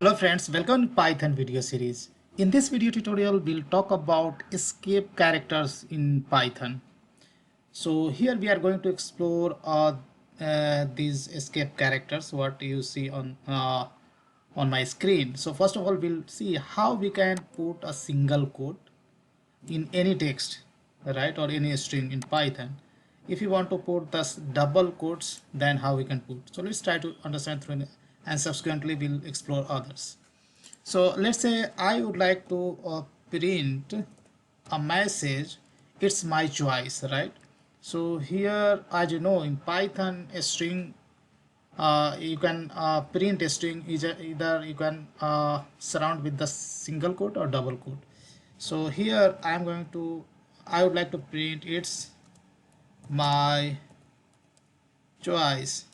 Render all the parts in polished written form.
Hello friends, welcome to Python video series. In this video tutorial, we'll talk about escape characters in Python. So here we are going to explore these escape characters, what you see on my screen. So first of all, we'll see how we can put a single quote in any text, right, or any string in Python. If you want to put the double quotes, then how we can put. So let's try to understand through, and subsequently we'll explore others. So let's say I would like to print a message, it's my choice, right? So here, as you know, in Python, a string, you can print a string, either you can surround with the single quote or double quote. So here I would like to print it's my choice,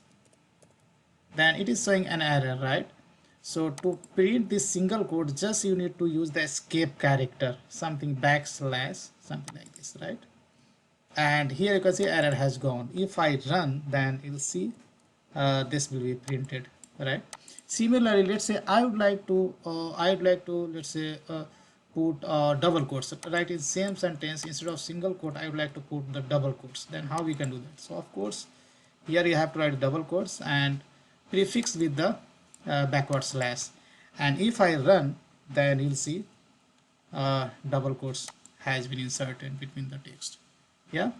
then it is showing an error, right? So to print this single quote, just you need to use the escape character, something backslash, something like this, right? And here you can see error has gone. If I run, then you'll see this will be printed, right? Similarly, let's say I would like to let's say put double quotes, right? In same sentence, instead of single quote, I would like to put the double quotes. Then how we can do that? So of course, here you have to write double quotes and prefix with the backward slash. And if I run, then you'll see double quotes has been inserted between the text. Yeah.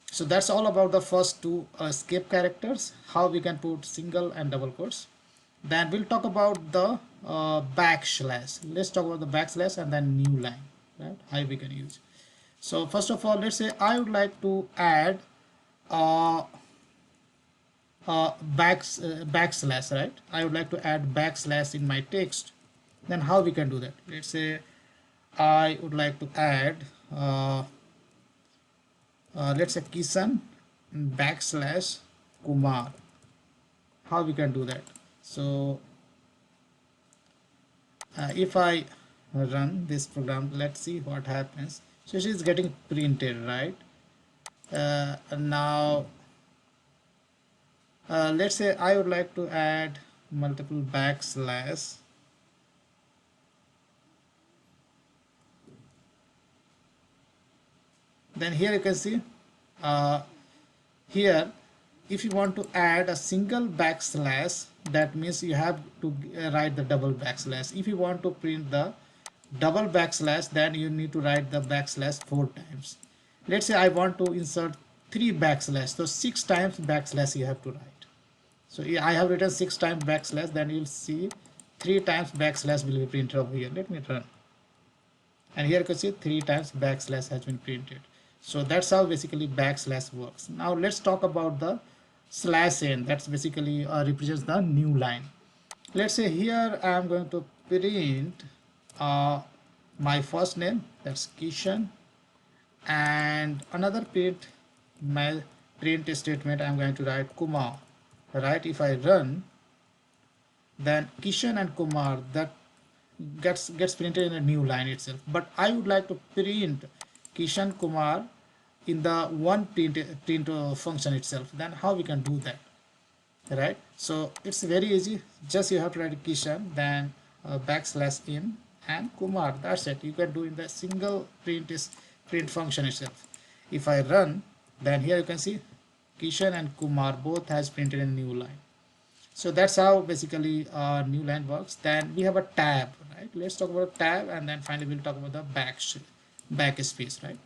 So that's all about the first two escape characters, how we can put single and double quotes. Then we'll talk about the backslash. Let's talk about the backslash and then new line, right? How we can use. So first of all, let's say I would like to add uh, backslash, right? I would like to add backslash in my text. Then how we can do that? Let's say I would like to add let's say Kishan backslash Kumar. How we can do that? So if I run this program, let's see what happens. So she is getting printed, right? Now let's say I would like to add multiple backslash. Then here you can see here, if you want to add a single backslash, that means you have to write the double backslash. If you want to print the double backslash, then you need to write the backslash 4 times. Let's say I want to insert 3 backslash, so 6 times backslash you have to write. So I have written 6 times backslash, then you'll see 3 times backslash will be printed over here. Let me run, and here you can see 3 times backslash has been printed. So that's how basically backslash works. Now let's talk about the slash n. That's basically represents the new line. Let's say here I am going to print my first name, that's Kishan, and another my print statement I'm going to write Kumar, right? If I run, then Kishan and Kumar, that gets printed in a new line itself. But I would like to print Kishan Kumar in the one print function itself. Then how we can do that, right? So it's very easy. Just you have to write Kishan, then backslash in and Kumar. That's it. You can do in the single print function itself. If I run, then here you can see Kishan and Kumar both has printed a new line. So that's how basically new line works. Then we have a tab, right? Let's talk about tab, and then finally we'll talk about the backspace, right?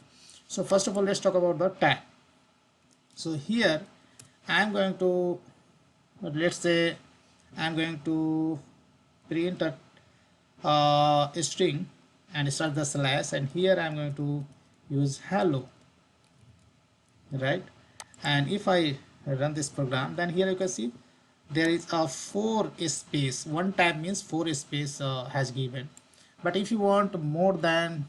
So first of all, let's talk about the tab. So here I'm going to, let's say I'm going to print a string and start the slash, and here I'm going to use hello, right? And if I run this program, then here you can see there is a 4 space. One tab means 4 space has given. But if you want more than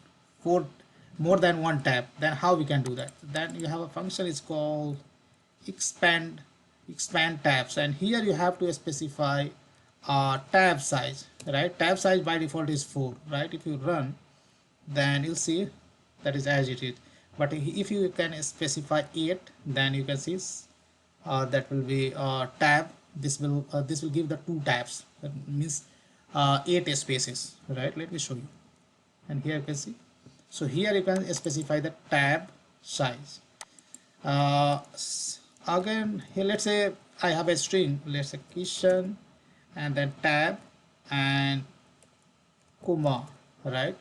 one tab, then how we can do that? Then you have a function is called expand tabs, and here you have to specify tab size, right? Tab size by default is 4, right? If you run, then you'll see that is as it is. But if you can specify 8, then you can see that will be tab. This will give the 2 tabs. That means 8 spaces, right? Let me show you. And here you can see, so here you can specify the tab size. Again here, let's say I have a string, let's say Kishan and then tab and Kumar, right?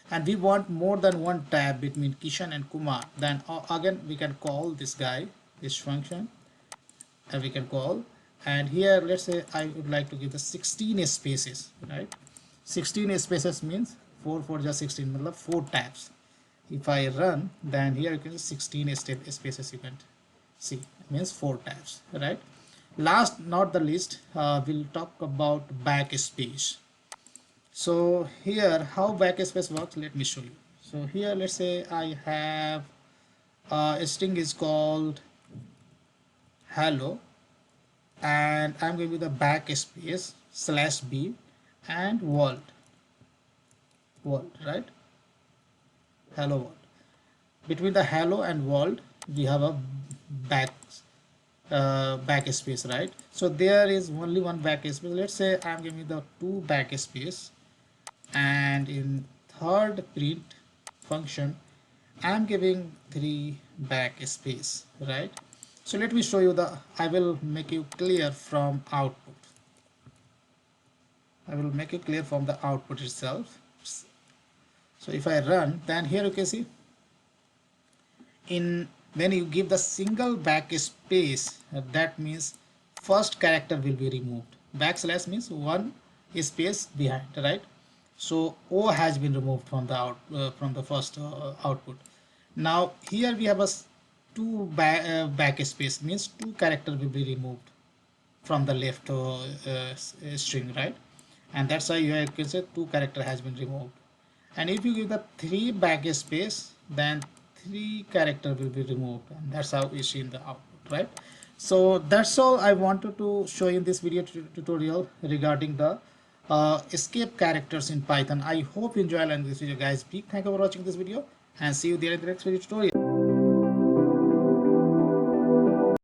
And we want more than one tab between Kishan and Kumar, then again we can call this guy, this function, and we can call, and here let's say I would like to give the 16 spaces, right? 16 spaces means 4 4 just 16 matlab 4 tabs. If I run, then here you can see 16 spaces you can see, means 4 tabs, right? Last not the least, we'll talk about backspace. So here how backspace works, let me show you. So here let's say I have a string is called hello, and I'm going with the backspace /b and world, right? Hello world. Between the hello and world we have a backspace, right? So there is only one backspace. Let's say I'm giving the 2 backspace, and in third print function I'm giving 3 backspace, right? So let me show you the, I will make you clear from output. I will make it clear from the output itself. So if I run, then here you can see, in when you give the single backspace, that means first character will be removed. Backslash means one space behind, right? So O has been removed from the from the first output. Now here we have a two backspace, means 2 character will be removed from the left string, right? And that's why you can say 2 character has been removed. And if you give the 3 backspace, then 3 character will be removed, and that's how we see in the output, right? So that's all I wanted to show in this video tutorial regarding the escape characters in Python. I hope you enjoy this video, guys. Big thank you for watching this video, and see you there in the next video tutorial.